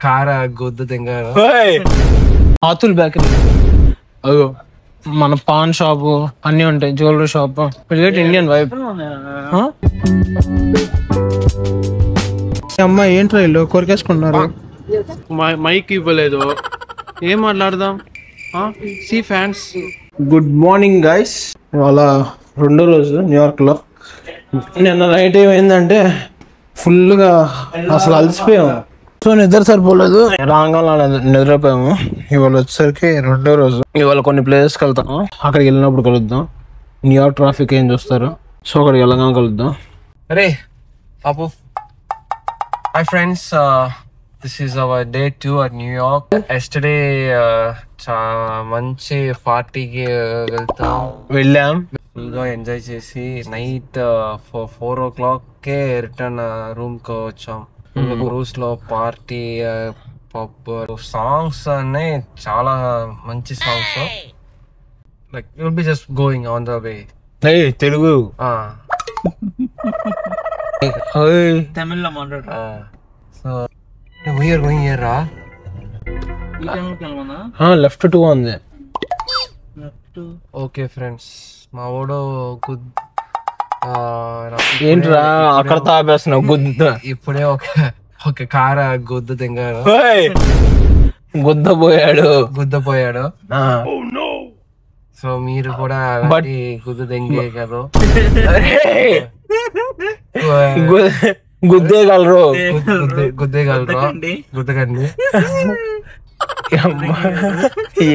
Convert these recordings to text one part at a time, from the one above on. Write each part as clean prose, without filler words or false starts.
కార గుద్దు తింగారు ఆతుల్ బేకరీ అయ్యో మన పాన్ షాపు అన్ని ఉంటాయి, జ్యువెలరీ షాప్. Indian vibe. అమ్మాయి ఏంట్రా వీళ్ళు కొరికేసుకుంటున్నారు? మైక్ ఇవ్వలేదు, ఏం మాట్లాడదాం? See fans. Good morning guys. ఇవాళ రెండో రోజు న్యూయార్క్ లో. నిన్న నైట్ ఏమైందంటే ఫుల్గా అసలు అలసిపోయాము. సో నిద్ర సరిపోలేదు, రాగానే నిద్రపోయాము. ఇవాళ వచ్చేసరికి రెండో రోజు. ఇవాళ కొన్ని ప్లేసెస్కి వెళ్తాము, అక్కడికి వెళ్ళినప్పుడు కలుద్దాం. న్యూయార్క్ ట్రాఫిక్ ఏం చూస్తారు, సో అక్కడికి వెళ్ళగానే కలుద్దాం. అరే పాపు. Hi friends, this is our day 2 at New York. Yesterday మంచి పార్టీకి వెళ్ళాం, ఫుల్గా ఎంజాయ్ చేసి నైట్ 4 o'clock రిటర్న్ రూమ్ కి వచ్చాం. క్రూజ్ లో పార్టీ, పబ్, సాంగ్స్ అన్ని చాలా మంచి songs. Like you will be just going on the way. Telugu తమిళ్లో మాట్లాడు. So we are going here రా. లెఫ్ట్ 2 ఉంది. ఓకే ఫ్రెండ్స్, మా ఓడో ఏంట్రా అక్కడ తాపేస్తున్నావు? గుద్ద ఇప్పుడే ఒక కార గుద్దు తింగారు, గుద్దపోయాడు. సో మీరు కూడా గుద్దు తింగే కదా, గుద్దేయగలరు. గుద్దకండి.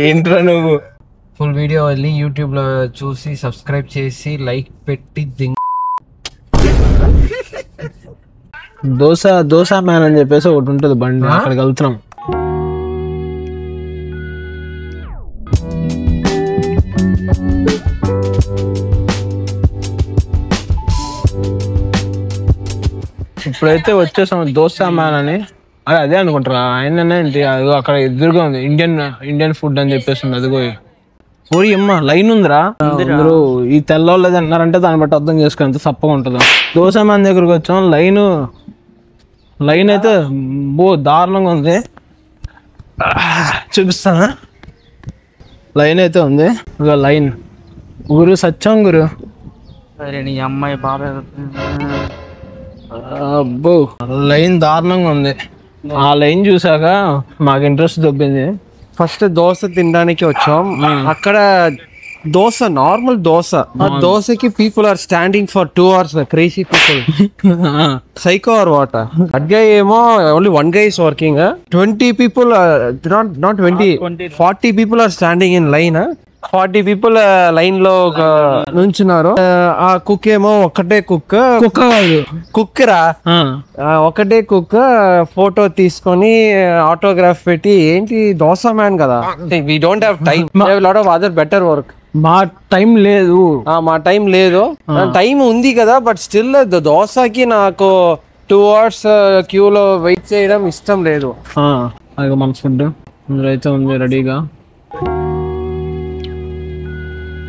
ఏంట్రా నువ్వు? ఫుల్ వీడియో వెళ్ళి యూట్యూబ్ లో చూసి సబ్స్క్రైబ్ చేసి లైక్ పెట్టి దోశ మ్యాన్ అని చెప్పేసి ఒకటి ఉంటుంది బండి, అక్కడికి వెళ్తున్నాం. ఇప్పుడైతే వచ్చేసాం దోశ మ్యాన్ అని. అదే అనుకుంటారా ఆయన ఏంటి? అదిగో అక్కడ ఎదురుగా ఉంది ఇండియన్ ఫుడ్ అని చెప్పేసి. అదిగో ఓరి అమ్మ లైన్ ఉందిరా. అందరూ ఈ తెల్లవాళ్ళది అన్నారంటే దాన్ని బట్టి అర్థం చేసుకుని ఎంత సప్పగా ఉంటుందో. దోశ మ్యాన్ దగ్గరకు వచ్చాం. లైన్ అయితే దారుణంగా ఉంది, చూపిస్తానా? లైన్ అయితే ఉంది. ఇక లైన్ గురు సత్యం గురు. నీ అమ్మాయి బాబాయ్ అబ్బో లైన్ దారుణంగా ఉంది. ఆ లైన్ చూసాక మాకు ఇంట్రెస్ట్ దొబ్బింది. ఫస్ట్ దోశ తినడానికి వచ్చాం. అక్కడ దోశ, నార్మల్ దోశ. ఆ దోశకి people are standing for 2 hours. Crazy people, psycho or what. That guy ఏమో only 1 guy is working. 20 people, not 20, 40 people are standing in line. 40 people line లో నుంచున్నారు. ఆ కుక్ ఏమో ఒకటే కుక్ రా, ఒకటే కుక్ ఫోటో తీసుకొని ఆటోగ్రాఫ్ పెట్టి, ఏంటి దోశ మ్యాన్ కదా, we don't have time, lot of other better work. మా టైం లేదు. టైం ఉంది కదా, బట్ స్టిల్ దోశకి నాకు 2 hours క్యూలో వెయిట్ చేయడం ఇష్టం లేదు. అది మన ఫుడ్ అయితే ఉంది రెడీగా,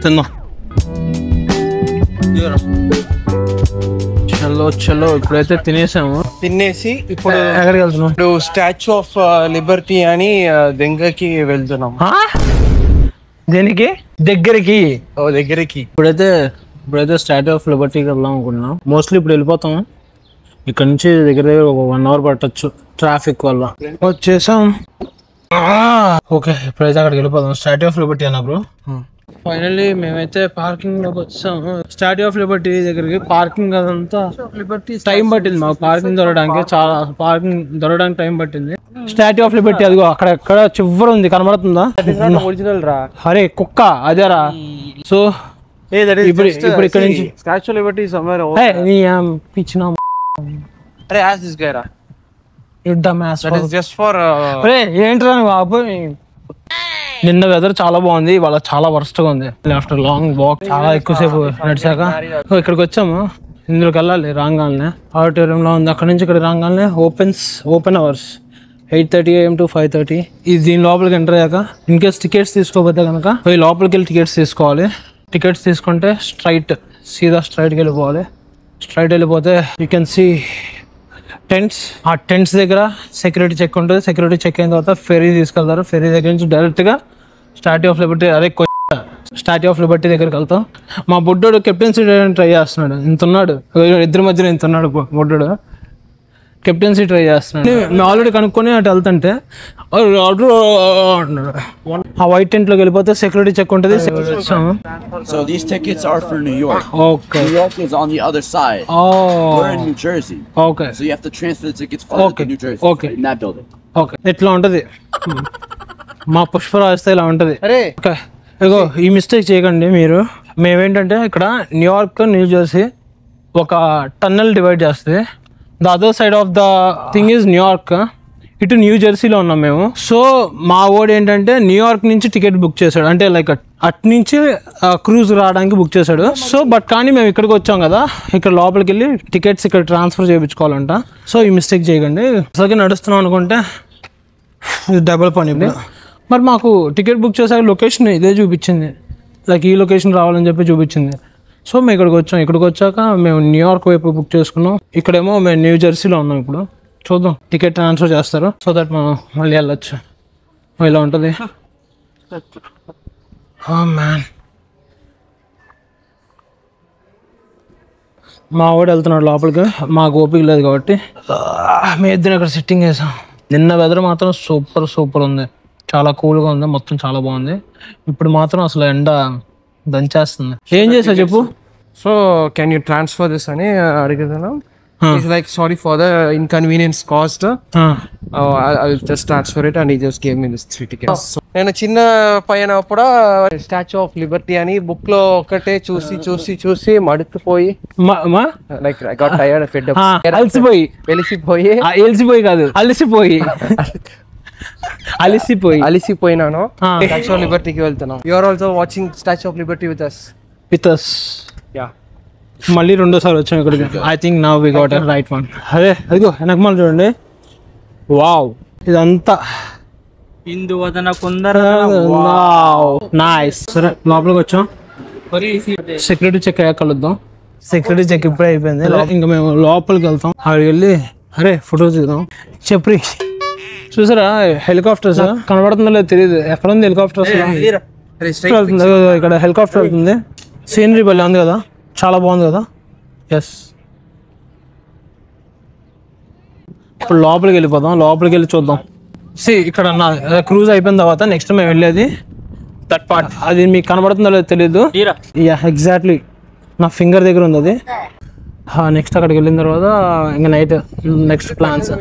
తిందాం. చలో ఇప్పుడైతే తినేసి ఇప్పుడు ఎక్కడికి వెళ్తున్నాం? ఇప్పుడు స్టాచ్యూ ఆఫ్ లిబర్టీ అని దెంగకి వెళ్తున్నాం. దేనికి? దగ్గరికి. ఇప్పుడైతే స్టాచ్యూ ఆఫ్ లిబర్టీకి వెళ్దాం అనుకుంటున్నాం. మోస్ట్లీ ఇప్పుడు వెళ్ళిపోతాం. ఇక్కడ నుంచి దగ్గర ఒక 1 hour పట్టచ్చు ట్రాఫిక్ వల్ల. వచ్చేసాం. ఓకే ఇప్పుడైతే అక్కడికి వెళ్ళిపోతాం. స్టాచ్యూ ఆఫ్ లిబర్టీ అన్నా బ్రో. ఫైనల్లీ మేమైతే పార్కింగ్ లోకి వచ్చాము. స్టాట్యూ ఆఫ్ లిబర్టీ దగ్గరికి. పార్కింగ్ అదంతా టైం పట్టింది మాకు, పార్కింగ్ దొరకడానికి టైం పట్టింది. స్టాట్యూ ఆఫ్ లిబర్టీ అదిగో అక్కడ చివరి ఉంది, కనబడుతుందా? ఒరిజినల్ రా. అరే కుక్క అదేరా. సో ఇప్పుడు ఇక్కడ నుంచి స్టాచ్యూ ఆఫ్ లిబర్టీ సమ్వేర్ పిచ్చిన అరే యాస్ దిస్ గై రా. దట్ ఇస్ జస్ట్ ఫర్ ఏంట్రా బాబు. నిన్న వెదర్ చాలా బాగుంది, ఇవాళ చాలా వర్స్ట్ గా ఉంది. ఆఫ్టర్ లాంగ్ వాక్ చాలా ఎక్కువసేపు నడిచాక ఇక్కడికి వచ్చాము. ఇందులోకి వెళ్ళాలి. రాగానే ఆడిటోరియంలో ఉంది. అక్కడ నుంచి ఇక్కడ రాగానే ఓపెన్ అవర్స్ 8:30 AM to 5:30. ఇది దీని లోపలికి ఎంటర్ అయ్యాక ఇన్ కేస్ టికెట్స్ తీసుకోకపోతే కనుక ఈ లోపలికి వెళ్ళి టికెట్స్ తీసుకోవాలి. టికెట్స్ తీసుకుంటే స్ట్రైట్కి వెళ్ళిపోవాలి. స్ట్రైట్ వెళ్ళిపోతే యూ కెన్ సీ టెంట్స్, ఆ టెంట్స్ దగ్గర సెక్యూరిటీ చెక్ ఉంటుంది. సెక్యూరిటీ చెక్ అయిన తర్వాత ఫెరీ తీసుకెళ్తారు. ఫెరీ దగ్గర నుంచి డైరెక్ట్గా స్టాట్యూ ఆఫ్ లిబర్టీ, అదే స్టాట్యూ ఆఫ్ లిబర్టీ దగ్గరికి వెళ్తాం. మా బుడ్డోడు కెప్టెన్సీ ట్రై చేస్తున్నాడు. ఇంత ఉన్నాడు, ఇద్దరి మధ్యన ఇంత ఉన్నాడు బుడ్డోడు, కెప్టెన్సీ ట్రై చేస్తున్నాడు. మేము ఆల్రెడీ కనుక్కొని అటు వెళ్తుంటే ఆ వైట్ టెంట్ లోకి వెళ్ళిపోతే సెక్యూరిటీ చెక్ ఉంటుంది. So these tickets are for New York. Okay. New York is on the other side. We're in New Jersey. Okay. So you have to transfer the tickets further Okay. to New Jersey. Okay. In that building. Okay, ఇట్లా ఉంటుంది మా పుష్పరాజుతో. ఇలా ఉంటుంది. అరే okay, ఇగో ఈ mistake చేయకండి మీరు. మేమేంటంటే ఇక్కడ న్యూయార్క్, న్యూ జెర్సీ ఒక టన్నెల్ డివైడ్ చేస్తుంది. The other side of the thing is New York. ఇటు న్యూ జెర్సీలో ఉన్నాం మేము. సో మా ఓడి ఏంటంటే న్యూయార్క్ నుంచి టికెట్ బుక్ చేశాడు, అంటే లైక్ అటు నుంచి క్రూజ్ రావడానికి బుక్ చేశాడు. సో బట్ కానీ మేము ఇక్కడికి వచ్చాం కదా, ఇక్కడ లోపలికి వెళ్ళి టికెట్స్ ఇక్కడ ట్రాన్స్ఫర్ చేయించుకోవాలంట. సో ఈ మిస్టేక్ చేయకండి. అసలుకి నడుస్తున్నాం అనుకుంటే డబల్ పని. మరి మాకు టికెట్ బుక్ చేశాక లొకేషన్ ఇదే చూపించింది, లైక్ ఈ లొకేషన్ రావాలని చెప్పి చూపించింది. సో మేము ఇక్కడికి వచ్చాం. ఇక్కడికి వచ్చాక మేము న్యూయార్క్ వైపు బుక్ చేసుకున్నాం. ఇక్కడేమో మేము న్యూ జెర్సీలో ఉన్నాం. ఇప్పుడు చూద్దాం, టికెట్ ట్రాన్స్ఫర్ చేస్తారు సో దట్ మనం మళ్ళీ వెళ్ళొచ్చు. ఇలా ఉంటుంది. మ్యాన్, మా వాడు వెళ్తున్నాడు లోపలికి, మాకు ఓపిక లేదు కాబట్టి మీ ఇద్దరు ఇక్కడ సిట్టింగ్ వేసాం. నిన్న వెదర్ మాత్రం సూపర్ ఉంది, చాలా కూల్గా ఉంది, మొత్తం చాలా బాగుంది. ఇప్పుడు మాత్రం అసలు ఎండ దంచేస్తుంది. ఏం చేసావు చెప్పు. So can you transfer this అని అడిగిదాను. He's like, sorry for the inconvenience caused. I'll just transfer it and he just gave me this 3 tickets. నేను చిన్న పైన కూడా స్టాచ్యూ ఆఫ్ లిబర్టీ అని బుక్ లో ఒకటే చూసి మడుకుపోయి like I got tired fed up. వెలిసిపోయి కాదు, అలిసిపోయినాను. స్టాచ్యూ ఆఫ్ లిబర్టీకి వెళ్తున్నాం. You are also watching Statue of Liberty with us. Yeah, మళ్ళీ రెండోసారి వచ్చాం ఇక్కడికి. I think now we got a right one. అదే అదిగో వెనక మళ్ళీ చూడండి. వావ్, ఇదంతా నైస్. సరే లోపలికి వచ్చాం. సెక్యూరిటీ చెక్ అయ్యాక కలుద్దాం. సెక్యూరిటీ చెక్ ఇప్పుడే అయిపోయింది. ఇంకా మేము లోపలికి వెళ్తాం. అక్కడికి వెళ్ళి అరే ఫోటో తీద్దాం. చెప్పి చూసారా హెలికాప్టర్స్ కనబడుతుందో లేదో తెలియదు. ఎక్కడ ఉంది హెలికాప్టర్స్? వెళ్తుంది ఇక్కడ, హెలికాప్టర్ వెళ్తుంది. సీనరీ భలే ఉంది కదా, చాలా బాగుంది కదా. ఎస్, ఇప్పుడు లోపలికి వెళ్ళిపోదాం. లోపలికి వెళ్ళి చూద్దాం. ఇక్కడ నా క్రూజ్ అయిపోయిన తర్వాత నెక్స్ట్ మేము వెళ్ళేది దట్ పార్ట్. అది మీకు కనబడుతుందో లేదో తెలియదు. యా, ఎగ్జాక్ట్లీ నా ఫింగర్ దగ్గర ఉంది అది. నెక్స్ట్ అక్కడికి వెళ్ళిన తర్వాత ఇంకా నైట్ నెక్స్ట్ ప్లాన్స్.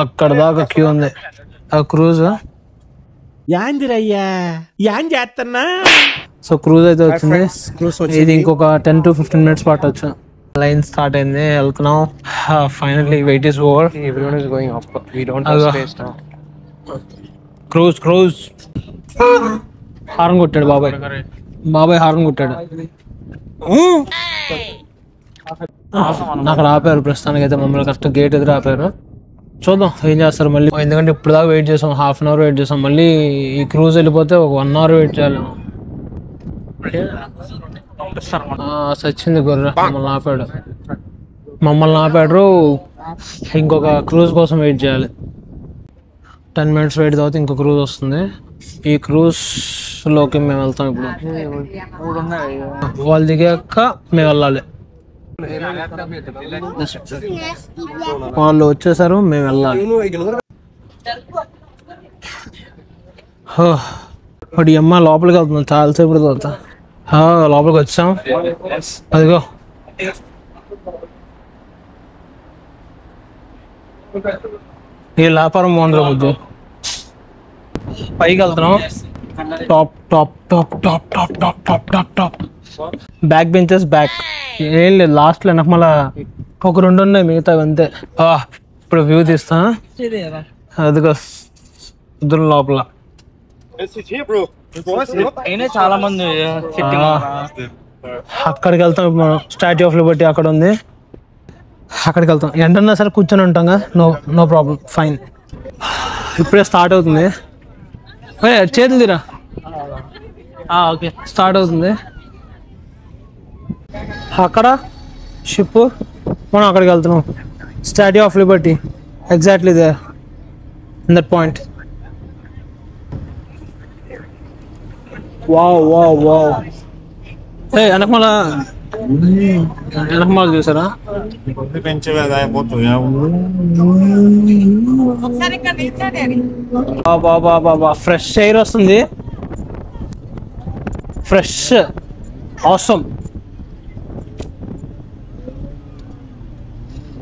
అక్కడ దాకా క్యూ ఉంది ఆ క్రూజ్. సో క్రూజ్ అయితే వచ్చింది. ఇది ఇంకొక 10 to 15 minutes పట్టొచ్చు. లైన్ స్టార్ట్ అయింది, వెళ్తున్నాం. Finally weight is over. everyone is going up. We don't have space now. Cruise horn కొట్టాడు బాబాయ్ హార్న్ కొట్టాడు. అక్కడ ఆపారు ప్రస్తుతానికి అయితే మమ్మల్ని. కరెక్ట్ గేట్ ఎదురు ఆపారు. చూద్దాం ఏం చేస్తారు మళ్ళీ. ఎందుకంటే ఇప్పుడు దాకా వెయిట్ చేసాం, హాఫ్ అన్ అవర్ వెయిట్ చేసాం. మళ్ళీ ఈ క్రూజ్ వెళ్ళిపోతే ఒక 1 hour వెయిట్ చేయాలి. సచ్చింది గొర్రె. మమ్మల్ని ఆపాడు. ఇంకొక క్రూజ్ కోసం వెయిట్ చేయాలి. 10 minutes వెయిట్ తర్వాత ఇంకో క్రూజ్ వస్తుంది. ఈ క్రూజ్ లోకి మేము వెళ్తాం. ఇప్పుడు వాళ్ళు దిగాక మేము వెళ్ళాలి. వాళ్ళు వచ్చేసారు, మేము వెళ్ళాలి. ఇప్పుడు ఈ అమ్మ లోపలికి వెళ్తున్నాం చాలాసేపు తర్వాత. లోపలికి వచ్చాం. అదిగో ఈ వ్యాపారం బాగుంది బుద్ధి. పైకి వెళ్తున్నాం. Top top top top top top top top top back benches back. ఏం లేదు, లాస్ట్లో వెనక మళ్ళా ఒక 2 ఉన్నాయి, మిగతా అంతే. ఇప్పుడు వ్యూ తీస్తా. అదిగో ఇద్దరు లోపల. చాలా మంది అక్కడికి వెళ్తాం. మనం స్టాట్యూ ఆఫ్ లిబర్టీ అక్కడ ఉంది, అక్కడికి వెళ్తాం. ఎండన్నా సరే కూర్చొని ఉంటాం కదా, నో ప్రాబ్లం, ఫైన్. ఇప్పుడే స్టార్ట్ అవుతుంది. చేతులు తీరా. ఓకే, స్టార్ట్ అవుతుంది. అక్కడ షిప్, మనం అక్కడికి వెళ్తున్నాం. Statue of Liberty. Exactly there. In that point. Wow. Hey, వెనకమాల చూసారా? బాబా ఫ్రెష్ ఎయిర్ వస్తుంది. Fresh awesome.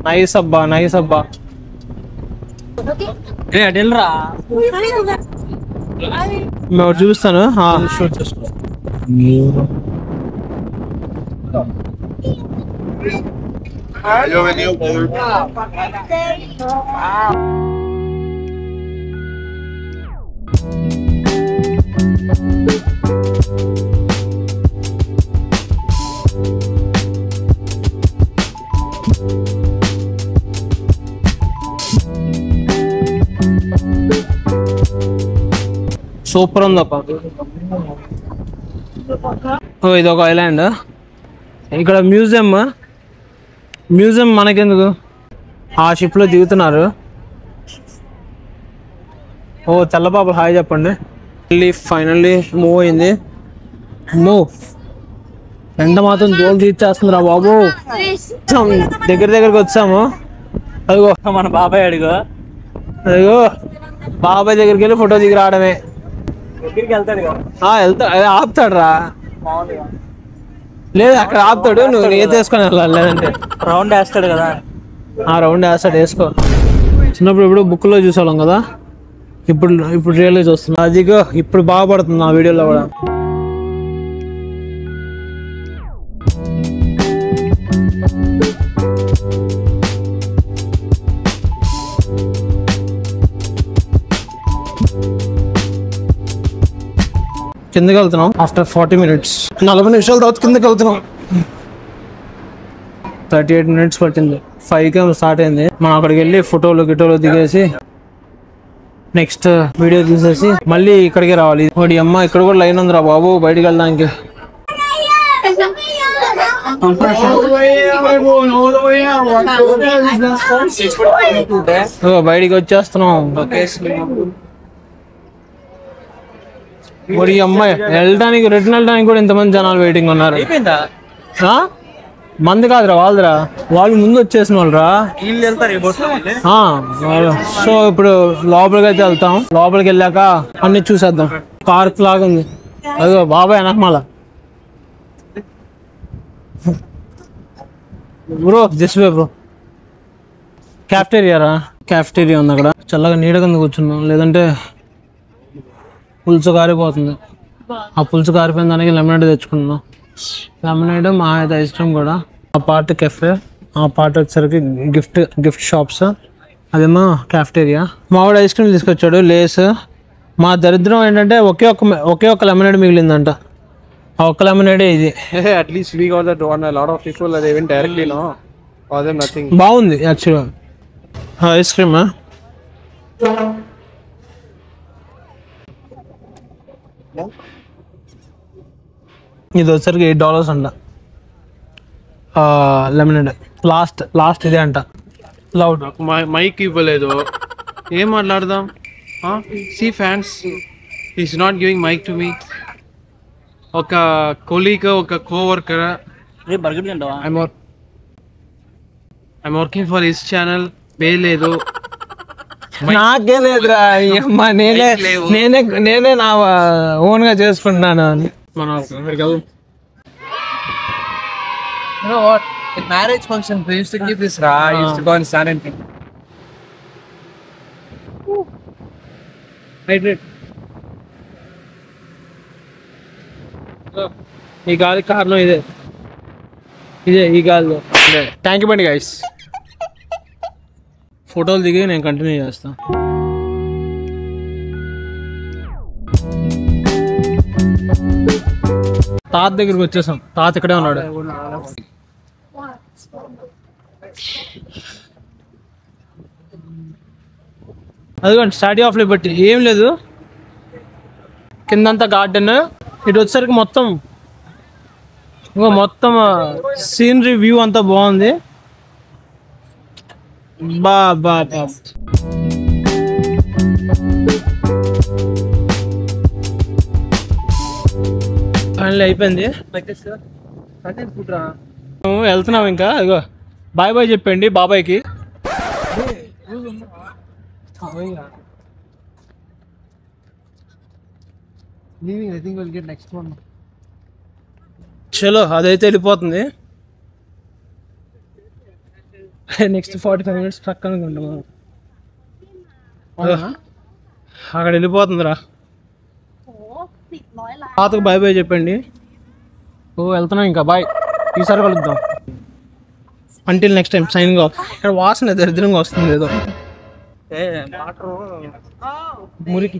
నైస్ అబ్బా అటెల్రా మేము చూపిస్తాను. షూట్ చేసుకో. సూపర్ ఉందప్ప. ఇది ఒక ఐలాండ్. ఇక్కడ మ్యూజియం మనకెందుకు, ఆ షిప్లో దిగుతున్నారు. తెల్లబాబులు హాయ్ చెప్పండి. ఫైనల్లీ మూవ్ అయింది. ఎండ మాత్రం జోలు తీర్చేస్తుందిరా బాబు. దగ్గరికి వచ్చాము. అదిగో మన బాబాయ్ అడిగో. బాబాయ్ దగ్గరికి వెళ్ళి ఫోటో దిగి రావడమే. వెళ్తాడు ఆపుతాడు రా. లేదు అక్కడ ఆపుతాడు, నువ్వు తీసుకొని వెళ్ళాలి. లేదంటే రౌండ్ వేస్తాడు కదా. రౌండ్ వేసుకో. చిన్నప్పుడు ఇప్పుడు బుక్లో చూసేవాళ్ళం కదా, ఇప్పుడు రియల్గా చూస్తున్నా. అదిగో ఇప్పుడు బాగా పడుతుంది ఆ వీడియోలో కూడా. కిందకి వెళ్తున్నాం ఆఫ్టర్ 40 minutes. 40 నిమిషాల తర్వాత కిందకి వెళ్తున్నాం. 38 minutes పట్టింది. 5కి స్టార్ట్ అయింది. మనం అక్కడికి వెళ్ళి ఫోటోలు దిగేసి నెక్స్ట్ వీడియో తీసేసి మళ్ళీ ఇక్కడికి రావాలి. వాడి అమ్మ ఇక్కడ కూడా లైన్ ఉందిరా బాబు బయటికి వెళ్ళడానికి. బయటికి వచ్చేస్తున్నాం. మరి అమ్మాయి రిటర్న్ వెళ్ళడానికి కూడా ఇంతమంది జనాలు వెయిటింగ్ ఉన్నారు. మంది కాదురా వాళ్ళురా, వాళ్ళు ముందు వచ్చేసిన వాళ్ళరా. సో ఇప్పుడు లోపలికి అయితే వెళ్తాం. లోపలికి వెళ్ళాక అన్ని చూసేద్దాం. పార్క్ లాగా ఉంది. అదిగో బాబాయ్ వెనకమాల. Bro this way bro. Cafeteria ఉంది అక్కడ. చల్లగా నీడ కింద కూర్చున్నాం, లేదంటే పులుసు కారిపోతుంది. ఆ పులుసు కారిపోయిన దానికి లెమనేడ్ తెచ్చుకున్నాం. లెమనేడ్ మా అయితే ఐస్ క్రీమ్ కూడా. ఆ పార్ట్ కెఫే, ఆ పార్ట్ వచ్చేసరికి గిఫ్ట్ షాప్స్, అదేమో క్యాఫ్టేరియా. మావాడు ఐస్ క్రీమ్ తీసుకొచ్చాడు, లేస్. మా దరిద్రం ఏంటంటే ఒకే ఒక్క లెమనేడ్ మిగిలిందంట. ఆ ఒక్క లెమనేడే ఇది. At least we got that one. A lot of people they went directly, no? For them nothing. బాగుంది యాక్చువల్గా ఐస్ క్రీమ్. ఇది వచ్చరికి $8 అంట లెమనేడ్. లాస్ట్ ఇదే అంట. లౌడ్ మైక్ ఇవ్వలేదు, ఏం మాట్లాడదాం? See fans is not giving mic to me. ఒక కొలీగ్, ఒక coworker. I'm working for his channel. Pay లేదు, నాకే లేదురా. నేనే నా ఓన్ గా చేసుకుంటున్నాను. మనం You know what? In marriage function, we used to keep this ra. I used to go and stand and think. Hydrate. ఈ గాలి కారణం ఇదే ఈ గాలిలో. థ్యాంక్ యూ బండి గైస్. ఫోటోలు దిగి నేను కంటిన్యూ చేస్తాను. తాత దగ్గరికి వచ్చేసాం. తాత ఇక్కడే ఉన్నాడు. అదిగోండి స్టాట్యూ ఆఫ్ లిబర్టీ. ఏం లేదు, కిందంతా గార్డెన్. ఇటు వచ్చేసరికి మొత్తం సీనరీ వ్యూ అంతా బాగుంది. బా బా బా ఫైనల్ అయిపోయింది. మేము వెళ్తున్నాం ఇంకా. ఇగో బాయ్ బాయ్ చెప్పండి బాబాయ్కి. I think we'll get next one. చలో అదైతే వెళ్ళిపోతుంది. నెక్స్ట్ 45 minutes ట్రక్ అనుకుంటాం. అక్కడ వెళ్ళిపోతుందిరా. తాతకు బాయ్ బాయ్ చెప్పండి. వెళ్తున్నాం ఇంకా. బాయ్, ఈసారి కలుద్దాం. Until next time signing off. ఇక్కడ వాసన దరిద్రంగా వస్తుంది ఏదో మురికి.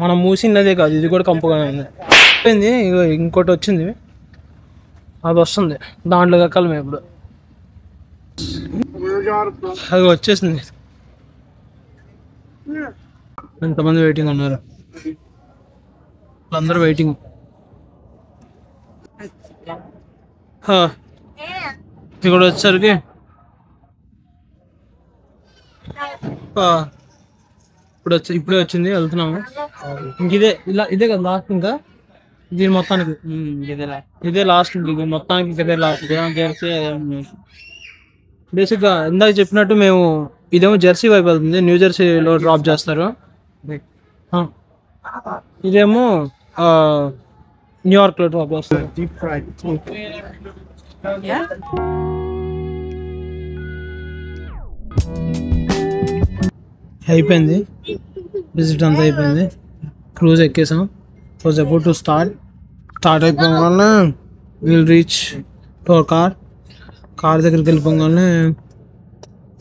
మనం మూసినదే కాదు, ఇది కూడా కంపుగానే ఉంది. అయిపోయింది. ఇంకోటి వచ్చింది, అది వస్తుంది. దాంట్లో దక్కాలి మేము ఇప్పుడు. అది వచ్చేసింది. ఎంతమంది వెయిటింగ్ ఉన్నారు? అందరూ వెయిటింగ్. ఇక్కడ వచ్చేసరికి ఇప్పుడే వచ్చింది. వెళ్తున్నాము. ఇంక ఇదే కదా లాస్ట్. ఇంకా దీని మొత్తానికి ఇదే లాస్ట్. ఇది మొత్తానికి ఇదే లాస్ట్. బేసిక్గా ఇందాక చెప్పినట్టు మేము ఇదేమో జెర్సీ వైపు వెళ్తుంది. న్యూ జెర్సీలో డ్రాప్ చేస్తారు. ఇదేమో న్యూయార్క్లో డ్రాప్ చేస్తారు. అయిపోయింది. విజిట్ అంతా అయిపోయింది. క్రూజ్ ఎక్కేసాం. వాజ్ అబౌట్ టు స్టార్ట్ అయిపోగానే will reach to our car దగ్గరికి వెళ్ళిపోగానే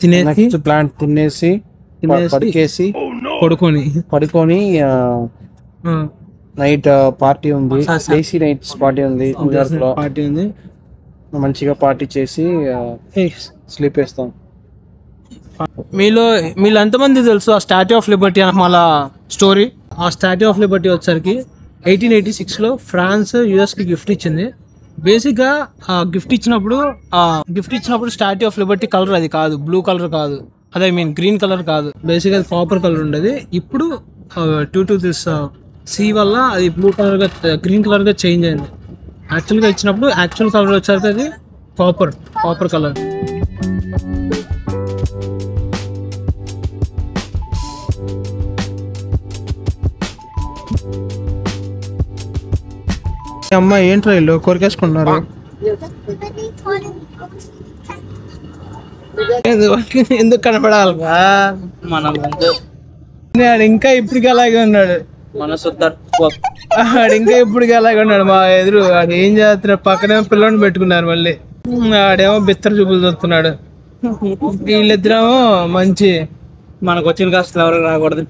తినేసి ప్లాంట్ తినేసి పడుకేసి పడుకొని నైట్ పార్టీ ఉంది. ఏసీ నైట్స్ పార్టీ ఉంది. పార్టీ ఉంది. మంచిగా పార్టీ చేసి స్లీప్ వేస్తాం. మీలో ఎంతమంది తెలుసు ఆ స్టాట్యూ ఆఫ్ లిబర్టీ అని మళ్ళా స్టోరీ? ఆ స్టాట్యూ ఆఫ్ లిబర్టీ వచ్చరికి 1886లో ఫ్రాన్స్ యుఎస్కి గిఫ్ట్ ఇచ్చింది. బేసిక్గా ఆ గిఫ్ట్ ఇచ్చినప్పుడు స్టాట్యూ ఆఫ్ లిబర్టీ కలర్ అది కాదు, బ్లూ కలర్ కాదు, అదే గ్రీన్ కలర్ కాదు. బేసిక్గా అది కాపర్ కలర్ ఉండేది. ఇప్పుడు డ్యూ టు దిస్ సీ వల్ల అది బ్లూ కలర్గా గ్రీన్ కలర్గా చేంజ్ అయింది. యాక్చువల్గా ఇచ్చినప్పుడు యాక్చువల్ కలర్ వచ్చరికి అది కాపర్ కలర్. అమ్మ ఏంట్రా వీళ్ళు కొరికేసుకుంటున్నారు? ఎందుకు కనపడాలి వాడు? ఇంకా ఇప్పటికి అలాగే ఉన్నాడు. వాడు ఇంకా ఇప్పటికి అలాగే ఉన్నాడు మా ఎదురు. వాడు ఏం చేస్తున్నాడు? పక్కనే పిల్లని పెట్టుకున్నారు. మళ్ళీ వాడేమో బిత్తర చూపులు చూస్తున్నాడు. వీళ్ళిద్దరేమో మంచి మనకు వచ్చిన కష్టాలు ఎవరికి రాకూడదు.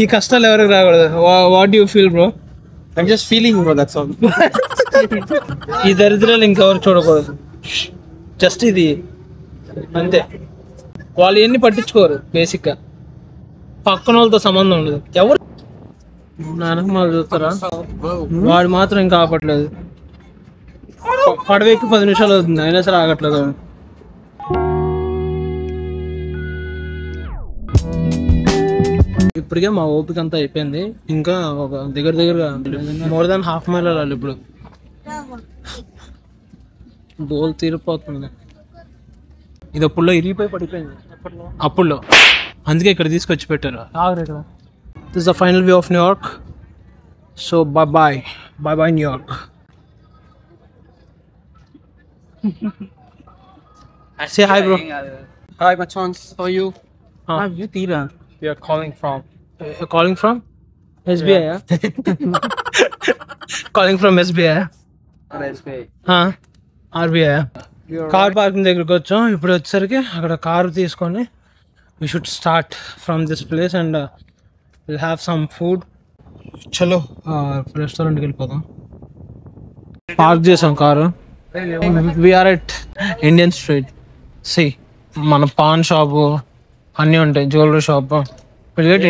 ఈ కష్టాలు ఎవరికి రాకూడదు. What you feel bro? I'm just feeling bro, that's all. ఈ దరిద్రాలు ఇంకెవరు చూడకూడదు. జస్ట్ ఇది అంతే. వాళ్ళు ఎన్ని పట్టించుకోరు. బేసిక్గా పక్కన వాళ్ళతో సంబంధం ఉండదు. ఎవరు నాన్నకు మాకు చూస్తారా? వాడు మాత్రం ఇంకా ఆపట్లేదు. పడవెక్కి 10 నిమిషాలు అవుతుంది, అయినా సరే ఆగట్లేదు. ఇప్పటికే మా ఓపిక అంతా అయిపోయింది. ఇంకా ఒక దగ్గరగా మోర్ దాన్ హాఫ్ మైల్ వెళ్ళాలి. ఇప్పుడు దోలు తీరిపోతుంది. ఇది అప్పుడులో ఇరిగిపోయి పడిపోయింది. అప్పుడులో అందుకే ఇక్కడ తీసుకొచ్చి పెట్టారు. This is the final view of New York. So bye New York. Say hi bro. Hi Machans, how are you? We are calling from SBI. Yeah. Calling from SBI. RBI. Car parking దగ్గరికి వచ్చాం. ఇప్పుడు వచ్చేసరికి అక్కడ కారు తీసుకొని we should start from this place and we'll have some food. చలో రెస్టారెంట్కి వెళ్ళిపోదాం. Park చేసాం car. We are at Indian street. See మన పాన్ షాపు అన్నీ ఉంటాయి, jewellery shop.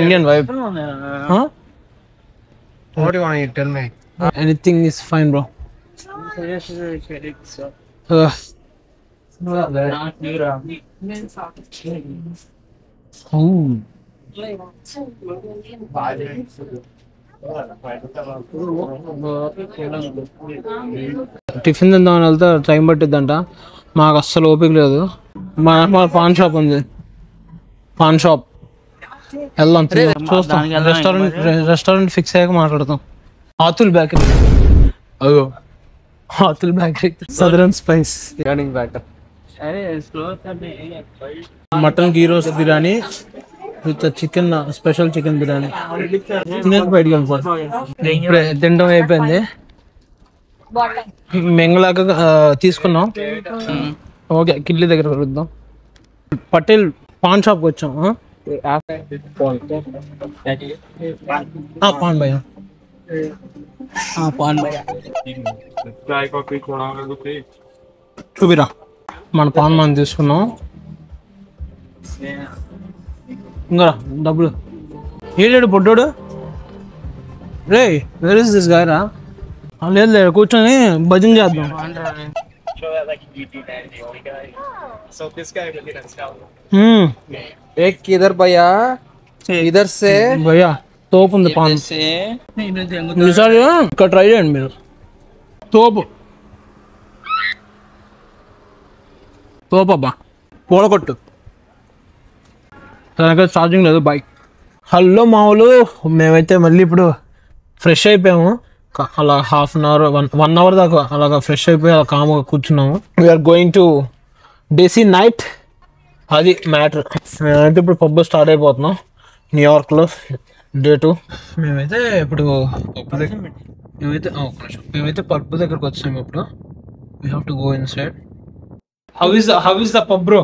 Indian vibe. what do you want to tell me? Anything is fine bro. Tiffin తిందామని వెళ్తే time పట్టిద్దంట, మాకు అస్సలు ఓపిక లేదు. మా పాన్ షాప్ ఉంది, పాన్ షాప్ వెళ్దాం, చూస్తాం. రెస్టారెంట్ ఫిక్స్ అయ్యాక మాట్లాడతాం. ఆతుల్ బేకరీ, అయ్యో Atul bakery, Southern Spice, mutton ghee roast biryani with chicken, special chicken biryani. బయటికి వెళ్ళిపోతాం, ఇప్పుడే తినడం అయిపోయింది. మెంగలాగా తీసుకున్నాం. ఓకే, కిడ్లీ దగ్గర వెళ్దాం. పటేల్ పాన్ షాప్కి వచ్చాం. పాన్ భయ్యా, పాన్ భయ్యా చూపిరా. మన పాన్ మనం తీసుకున్నాం. ఇంకా డబ్బులు ఏడాడు పొడ్డోడు. రే వేర్ ఇస్ దిస్ గాయ్ రా? లేదు లేదు, కూర్చొని భజన చేద్దాం. एक किधर भैया, इधर से భయ్యా తోపు ఉంది పాన్. ఈసారి ఇక్కడ ట్రై చేయండి మీరు. తోపు అబ్బా, పూలకొట్టు. తనకైతే ఛార్జింగ్ లేదు బైక్. హలో మామూలు, మేమైతే మళ్ళీ ఇప్పుడు ఫ్రెష్ అయిపోయాము. అలా half an hour, one hour దాకా అలాగా ఫ్రెష్ అయిపోయి అలా కామ్గా కూర్చున్నాము. We are going to desi night, అది మ్యాటర్. మేమైతే ఇప్పుడు పబ్ స్టార్ట్ అయిపోతున్నాం న్యూయార్క్లో, డే 2. మేమైతే ఇప్పుడు పబ్ దగ్గరకు వచ్చాము. ఇప్పుడు we have to go in side. How is the pub bro?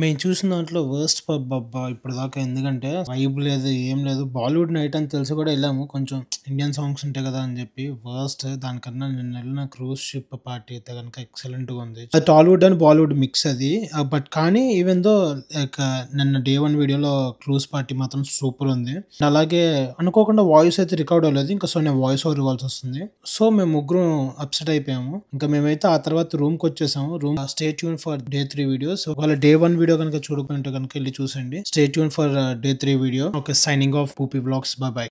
మేము చూసిన దాంట్లో వర్స్ట్ పబ్ అబ్బా ఇప్పుడు దాకా. ఎందుకంటే వైబ్ లేదు, ఏం లేదు. బాలీవుడ్ నైట్ అని తెలిసి కూడా వెళ్ళాము, కొంచెం ఇండియన్ సాంగ్స్ ఉంటాయి కదా అని చెప్పి. వర్స్ట్ దానికన్నా నేను వెళ్ళిన క్రూజ్ షిప్ పార్టీ అయితే కనుక ఎక్సలెంట్ గా ఉంది. అది టాలీవుడ్ అండ్ బాలీవుడ్ మిక్స్ అది. బట్ కానీ ఈవెన్ దో లైక్ నిన్న డే 1 వీడియోలో క్రూజ్ పార్టీ మాత్రం సూపర్ ఉంది. అలాగే అనుకోకుండా వాయిస్ అయితే రికార్డ్ అవ్వలేదు, ఇంకా సో నేను వాయిస్ ఓవర్ ఇవ్వాల్సి వస్తుంది. సో మేము ముగ్గురం అప్సెట్ అయిపోయాము. ఇంకా మేమైతే ఆ తర్వాత రూమ్ కి వచ్చేసాము. Room stay tuned for day 3 videos. ఒకవేళ డే 1 వీడియో కనుక చూడకుంటే కనుక వెళ్ళి చూసండి. Stay tuned for day 3 video. Okay, signing off Poopy vlogs. Bye by.